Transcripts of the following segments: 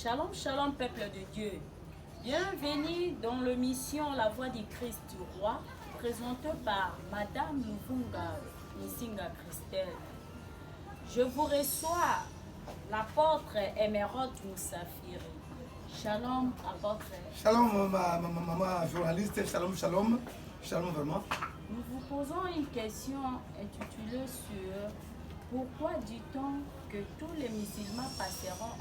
Shalom, shalom, peuple de Dieu. Bienvenue dans l'émission La Voix du Christ du Roi, présentée par Madame Luvunga Nisinga Christelle. Je vous reçois l'apôtre Emeraude Moussafiri. Shalom, apôtre. Shalom, ma journaliste. Shalom, shalom. Shalom, vraiment. Nous vous posons une question intitulée sur pourquoi dit-on que tous les musulmans passeront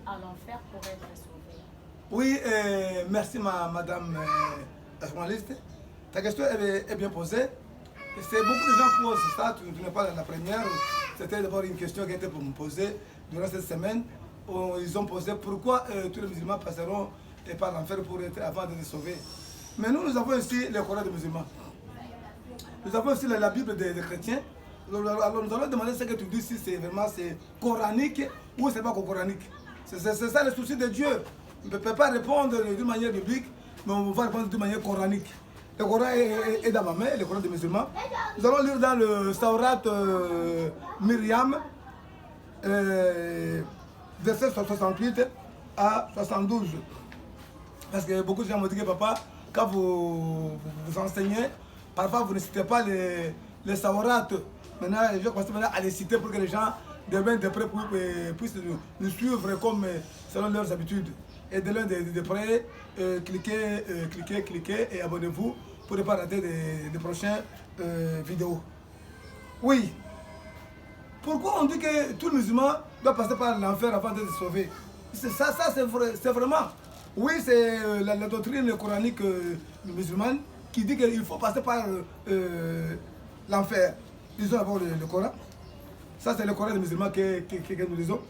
à l'enfer pour être sauvés? Oui, merci madame la journaliste. Ta question est bien posée. C'est beaucoup de gens posent ça, tu n'es pas la première. C'était d'abord une question qui a été pour me poser durant cette semaine. Où ils ont posé pourquoi tous les musulmans passeront par l'enfer pour être avant d'être sauvés. Mais nous avons aussi le Coran des musulmans. Nous avons aussi la Bible des chrétiens. Alors nous allons demander ce que tu dis, si c'est vraiment coranique ou c'est pas coranique. C'est ça le souci de Dieu. On ne peut pas répondre d'une manière biblique, mais on va répondre d'une manière coranique. Le Coran est dans ma main, le Coran des musulmans. Nous allons lire dans le Taurat Myriam, verset 68 à 72. Parce que beaucoup de gens m'ont dit que papa, quand vous enseignez, parfois vous ne citez pas les Taurats. Maintenant, je commence maintenant à les citer pour que les gens demain de près puissent nous suivre comme selon leurs habitudes. Et de l'un de près, cliquez et abonnez-vous pour ne pas rater des prochaines vidéos. Oui. Pourquoi on dit que tout musulman doit passer par l'enfer avant d'être sauvé? Ça c'est vraiment. Oui, c'est la doctrine coranique musulmane qui dit qu'il faut passer par l'enfer. Disons d'abord le Coran. Ça, c'est le Coran des musulmans que nous lisons.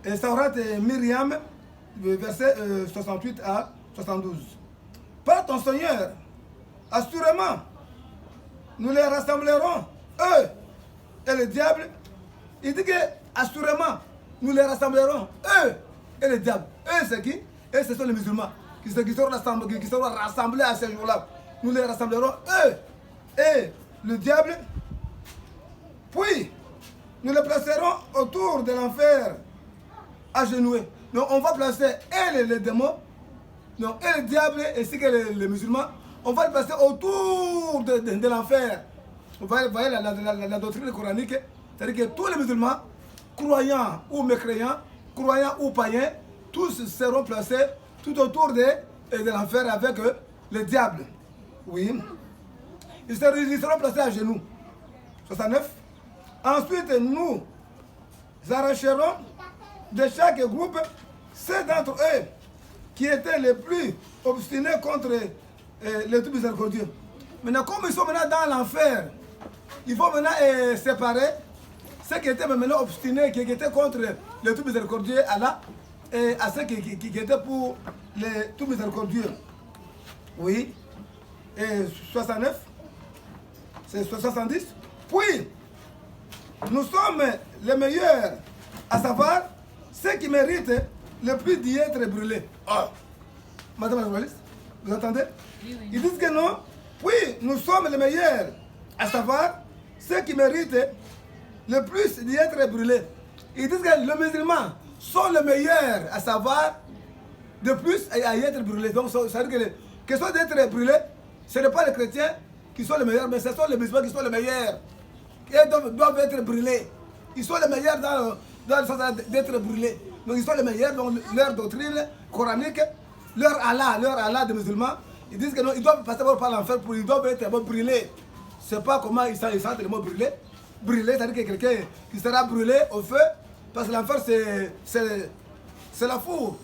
Et Taurat Myriam, verset 68 à 72. Par ton Seigneur, assurément, nous les rassemblerons, eux et le diable. Il dit que, assurément, nous les rassemblerons, eux et le diable. Eux, c'est qui? Eux, ce sont les musulmans qui seront rassemblés à ce jour-là. Nous les rassemblerons, eux et le diable. Puis, nous les placerons autour de l'enfer, agenouillés. Donc, on va placer et les démons, donc, et le diable, ainsi que les musulmans, on va les placer autour de l'enfer. Vous voyez la doctrine coranique, c'est-à-dire que tous les musulmans, croyants ou mécréants, croyants ou païens, tous seront placés tout autour de l'enfer avec le diable. Oui. Ils seront placés à genoux. 69. Ensuite, nous arracherons de chaque groupe ceux d'entre eux qui étaient les plus obstinés contre les tout miséricordieux. Maintenant, comme ils sont maintenant dans l'enfer, il faut maintenant séparer ceux qui étaient maintenant obstinés, qui étaient contre les tout miséricordieux, Allah, et à ceux qui étaient pour les tout miséricordieux. Oui. Et 69, c'est 70. Puis, nous sommes les meilleurs, à savoir ceux qui méritent le plus d'y être brûlés. Oh. Madame la journaliste, vous entendez? Oui, oui. Ils disent que non. Puis, nous sommes les meilleurs, à savoir ceux qui méritent le plus d'y être brûlés. Ils disent que les musulmans sont les meilleurs, à savoir de plus à y être brûlés. Donc, ça veut dire que la question d'être brûlés, ce n'est pas les chrétiens qui sont les meilleurs, mais ce sont les musulmans qui sont les meilleurs. Ils doivent être brûlés. Ils sont les meilleurs dans le sens d'être brûlés. Donc ils sont les meilleurs dans leur doctrine coranique, leur Allah des musulmans. Ils disent que non, ils doivent passer par l'enfer, ils doivent être brûlés. Je ne sais pas comment ils sentent le mot brûlé. Brûlé, c'est-à-dire que quelqu'un qui sera brûlé au feu, parce que l'enfer c'est la four.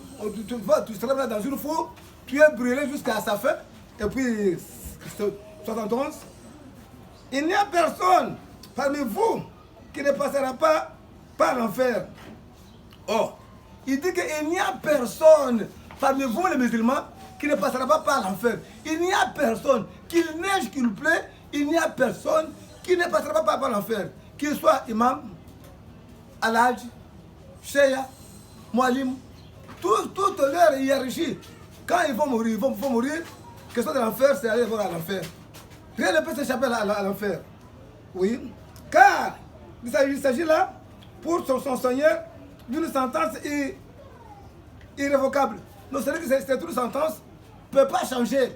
Tu seras dans une four, tu es brûlé jusqu'à sa fin. Et puis, 71, il n'y a personne parmi vous qui ne passera pas par l'enfer. Oh, il dit qu'il n'y a personne parmi vous les musulmans qui ne passera pas par l'enfer. Il n'y a personne, qu'il neige, qu'il plaît, il n'y a personne qui ne passera pas par l'enfer. Qu'il soit imam, alhaj, cheya, mualim, toute leur hiérarchie. Quand ils vont mourir, que ce soit de l'enfer, c'est aller voir à l'enfer. Rien ne peut s'échapper à l'enfer. Oui. Car il s'agit là, pour son Seigneur, d'une sentence irrévocable. Donc c'est-à-dire que cette sentence ne peut pas changer.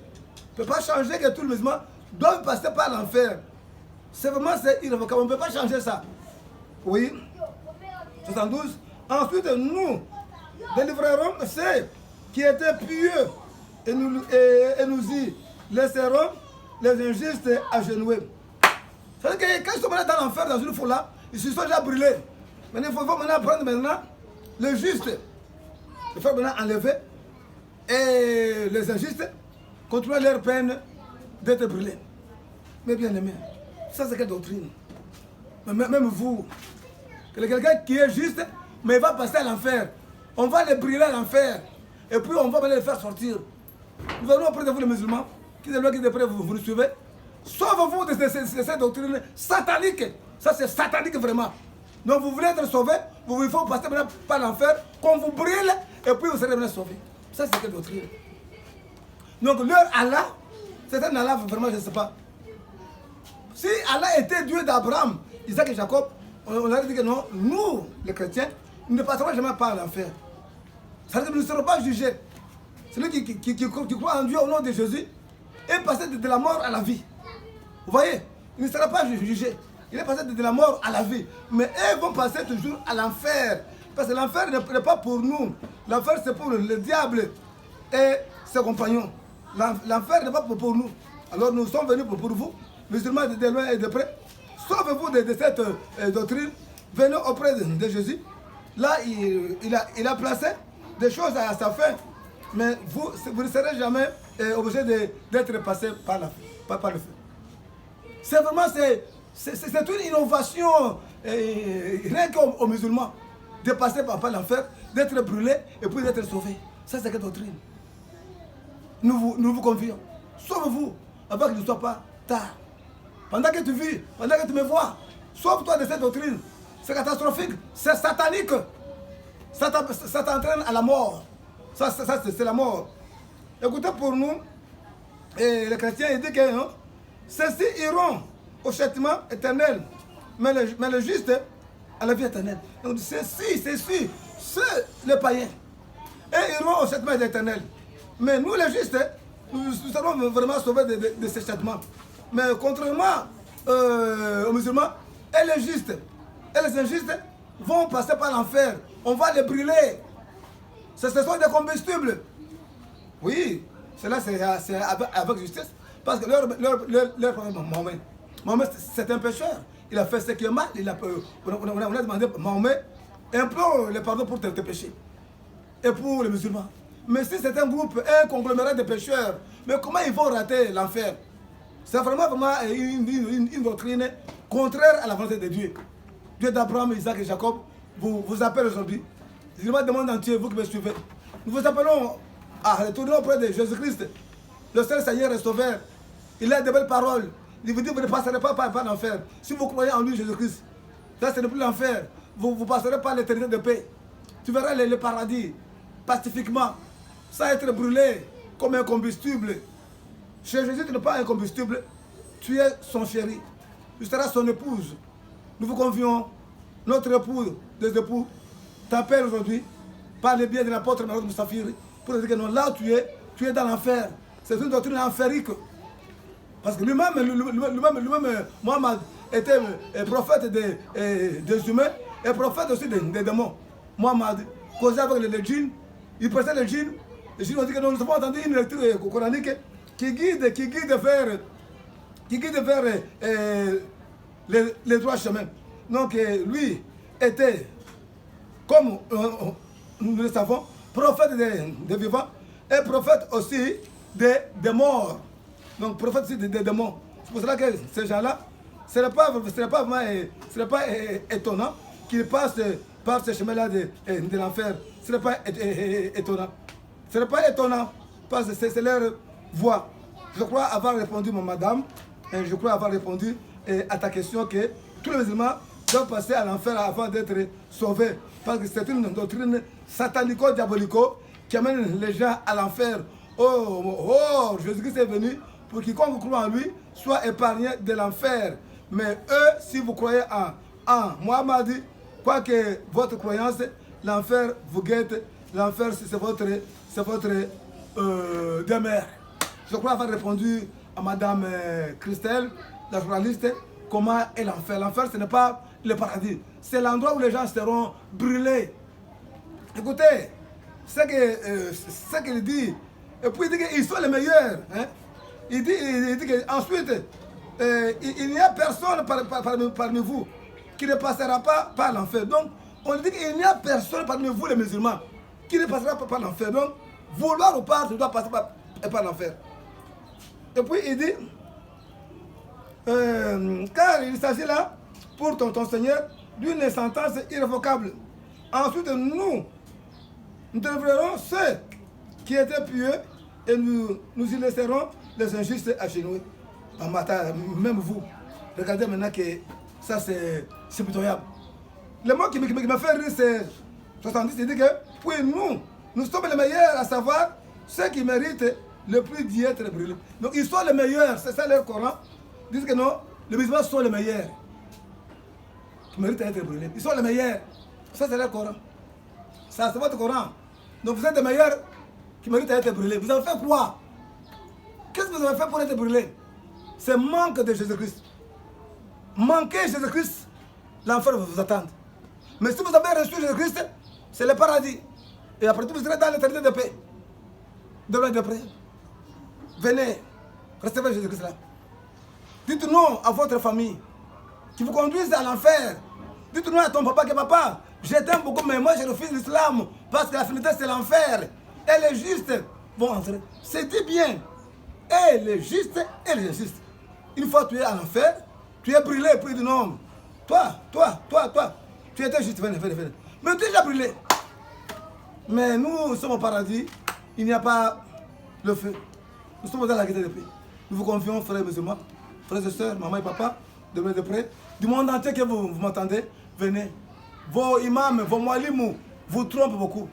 Ne peut pas changer que tous les musulmans doivent passer par l'enfer. C'est vraiment irrévocable. On ne peut pas changer ça. Oui. 72. Ensuite, nous délivrerons ceux qui étaient pieux et nous y laisserons les injustes agenouillés. C'est-à-dire que quand ils sont dans l'enfer, dans une foule-là, ils se sont déjà brûlés. Maintenant, il faut maintenant prendre le juste, le faire maintenant enlever, et les injustes continuer leur peine d'être brûlés. Mais bien aimé, ça c'est quelle doctrine? Même vous, quelqu'un qui est juste, mais il va passer à l'enfer. On va les brûler à l'enfer. Et puis on va les faire sortir. Nous allons auprès de vous les musulmans, qui est là qui est prêt, vous nous suivez. Sauvez-vous de cette doctrine satanique. Ça c'est satanique vraiment. Donc vous voulez être sauvé, il faut passer par l'enfer, qu'on vous brûle, et puis vous serez bien sauvé. Ça c'est quelle doctrine? Donc leur Allah, c'est un Allah vraiment, je ne sais pas. Si Allah était Dieu d'Abraham, Isaac et Jacob, on aurait dit que non, nous, les chrétiens, nous ne passerons jamais par l'enfer. Ça veut dire que nous ne serons pas jugés. Celui qui croit en Dieu au nom de Jésus est passé de la mort à la vie. Vous voyez, il ne sera pas jugé. Il est passé de la mort à la vie. Mais eux vont passer toujours à l'enfer. Parce que l'enfer n'est pas pour nous. L'enfer c'est pour le diable et ses compagnons. L'enfer n'est pas pour nous. Alors nous sommes venus pour vous, musulmans de loin et de près. Sauvez-vous de cette doctrine. Venez auprès de Jésus. Là, il a placé des choses à sa fin. Mais vous ne serez jamais obligé d'être passé par le feu. C'est vraiment c'est une innovation rien qu'aux musulmans de passer par l'enfer, d'être brûlé et puis d'être sauvé. Ça c'est quelle doctrine? Nous vous confions. Sauve-vous avant qu'il ne soit pas tard. Pendant que tu vis, pendant que tu me vois, sauve-toi de cette doctrine. C'est catastrophique, c'est satanique. Ça t'entraîne à la mort. Ça c'est la mort. Écoutez, pour nous, les chrétiens, ils disent que ceux-ci iront au châtiment éternel, mais le juste à la vie éternelle. Donc ceux-ci, les païens, et iront au châtiment éternel. Mais nous, les justes, nous serons vraiment sauvés de ce châtiment. Mais contrairement aux musulmans, et les justes, et les injustes vont passer par l'enfer. On va les brûler. Ce sont des combustibles. Oui, cela c'est avec justice. Parce que leur problème, Mahomet, c'est un pécheur. Il a fait ce qui est mal. On a demandé à Mahomet, implore le pardon pour tes péchés. Et pour les musulmans. Mais si c'est un groupe, un conglomérat de pécheurs, mais comment ils vont rater l'enfer? C'est vraiment une doctrine contraire à la volonté de Dieu. Dieu d'Abraham, Isaac et Jacob vous appelle aujourd'hui. Je demande au monde entier, vous qui me suivez. Nous vous appelons à retourner auprès de Jésus-Christ, le seul Seigneur et Sauveur. Il a de belles paroles. Il vous dit que vous ne passerez pas par l'enfer. Si vous croyez en lui, Jésus-Christ, là ce n'est plus l'enfer. Vous passerez par l'éternité de paix. Tu verras le paradis pacifiquement, sans être brûlé comme un combustible. Chez Jésus, tu n'es pas un combustible, tu es son chéri. Tu seras son épouse. Nous vous convions, notre époux, des époux, t'appelle aujourd'hui par le biais de l'apôtre Maroc Moussafir pour dire que non, là où tu es dans l'enfer. C'est une doctrine enférique. Parce que lui-même, Mohammed était prophète des humains et prophète aussi des démons. Mohammed causait avec les djinns, il prêtait les djinns. Les djinns ont dit que nous avons entendu une lecture coranique qui guide vers les droits chemins. Donc lui était, comme nous le savons, prophète des vivants et prophète aussi des morts. Donc prophète aussi des démons. C'est pour cela que ces gens-là, ce n'est pas étonnant qu'ils passent par ce chemin-là de l'enfer. Ce n'est pas étonnant. Ce n'est pas étonnant parce que c'est leur voix. Je crois avoir répondu, madame, et je crois avoir répondu à ta question que tous les musulmans doivent passer à l'enfer avant d'être sauvés. Parce que c'est une doctrine satanico-diabolico qui amène les gens à l'enfer. Oh, Jésus-Christ est venu pour quiconque croit en lui soit épargné de l'enfer. Mais eux, si vous croyez en Mohammed, quoique votre croyance, l'enfer vous guette l'enfer, c'est votre demeure. Je crois avoir répondu à Madame Christelle, la journaliste, comment est l'enfer. L'enfer, ce n'est pas le paradis. C'est l'endroit où les gens seront brûlés. Écoutez, ce qu'il dit. Et puis il dit qu'ils sont les meilleurs. Hein? Il dit qu'ensuite, il n'y a personne parmi vous qui ne passera pas par l'enfer. Donc, on dit qu'il n'y a personne parmi vous, les musulmans, qui ne passera pas par l'enfer. Donc, vouloir ou pas, tu dois passer par l'enfer. Et puis il dit, car il s'agit là, pour ton Seigneur, d'une sentence irrévocable. Ensuite, nous délivrerons ceux qui étaient pieux et nous y laisserons les injustes agenouillés. En matin, même vous, regardez maintenant que ça c'est pitoyable. Le mot qui m'a fait rire, c'est 70, il dit que puis nous sommes les meilleurs, à savoir ceux qui méritent le plus d'y être brûlés. Donc ils sont les meilleurs, c'est ça leur Coran. Ils disent que non, les musulmans sont les meilleurs qui méritent d'être brûlés. Ils sont les meilleurs. Ça c'est leur Coran. Ça c'est votre Coran. Donc vous êtes les meilleurs qui méritent d'être brûlés. Vous avez fait quoi? Qu'est-ce que vous avez fait pour être brûlés? C'est manque de Jésus-Christ. Manquez Jésus-Christ, l'enfer va vous attendre. Mais si vous avez reçu Jésus-Christ, c'est le paradis. Et après tout, vous serez dans l'éternité de paix. De loin de près. Venez, recevez Jésus-Christ là. Dites non à votre famille qui vous conduisent à l'enfer. Dites non à ton papa que papa, je t'aime beaucoup, mais moi je refuse l'islam parce que la finalité c'est l'enfer. Et les justes vont entrer. C'est dit bien. Et les justes et les injustes. Une fois que tu es à l'enfer, tu es brûlé, puis il dit non. Toi, tu étais juste, venez. Mais tu es déjà brûlé. Mais nous sommes au paradis, il n'y a pas le feu. Nous sommes dans la guerre de paix. Nous vous confions, frères et musulmans, frères et sœurs, maman et papa, de près, du monde entier que vous m'entendez, venez. Vos imams, vos mualimous vous trompent beaucoup.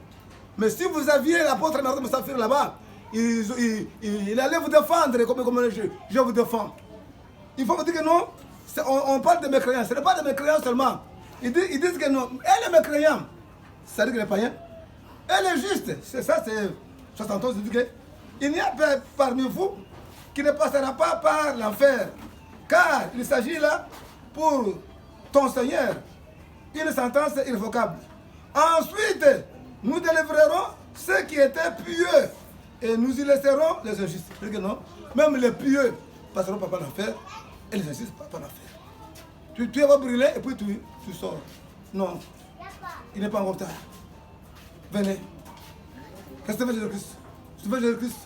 Mais si vous aviez l'apôtre Moussa Moussafir là-bas, il allait vous défendre comme je vous défends. Il faut vous dire que non, on parle de mécréants. Ce n'est pas de mécréants seulement. Ils disent que non. Et les mécréants, c'est-à-dire que les païens, et les justes, c'est ça, c'est 71, il dit que il n'y a pas parmi vous qui ne passera pas par l'enfer. Car il s'agit là, pour ton Seigneur, une sentence irrévocable. Ensuite, nous délivrerons ceux qui étaient pieux et nous y laisserons les injustes. C'est-à-dire que non, même les pieux passeront pas par l'enfer et les injustes pas par l'enfer. Tu vas brûler et puis tu sors. Non, il n'est pas encore tard. Venez. Qu'est-ce que tu fais Jésus-Christ? Tu fais Jésus-Christ.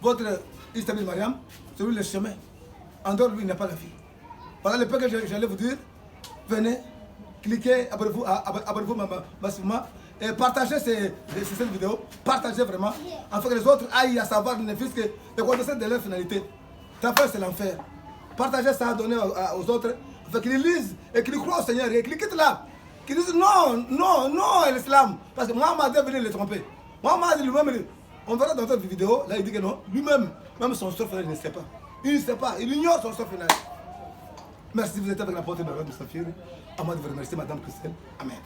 Votre Isabelle Mariam, c'est lui le chemin. En dehors de lui, il n'y a pas la vie. Voilà le peu que j'allais vous dire. Venez, cliquez, abonnez-vous massivement et partagez cette vidéo. Partagez vraiment, afin que les autres aillent à savoir ne fût-ce que les connaissances de leur finalité. Ta fin, c'est l'enfer. Partagez ça, donnez aux autres, afin qu'ils lisent et qu'ils croient au Seigneur et qu'ils quittent là. Qu'ils disent non, l'islam. Parce que Mohamed est venu les tromper. Mohamed lui-même, on verra dans notre vidéo, là il dit que non, lui-même, même son sort final, il ne sait pas. Il ne sait pas, il ignore son sort final. Merci, vous êtes avec l'apôtre Moussa Moussafir. À moi de vous remercier, Madame Christelle. Amen.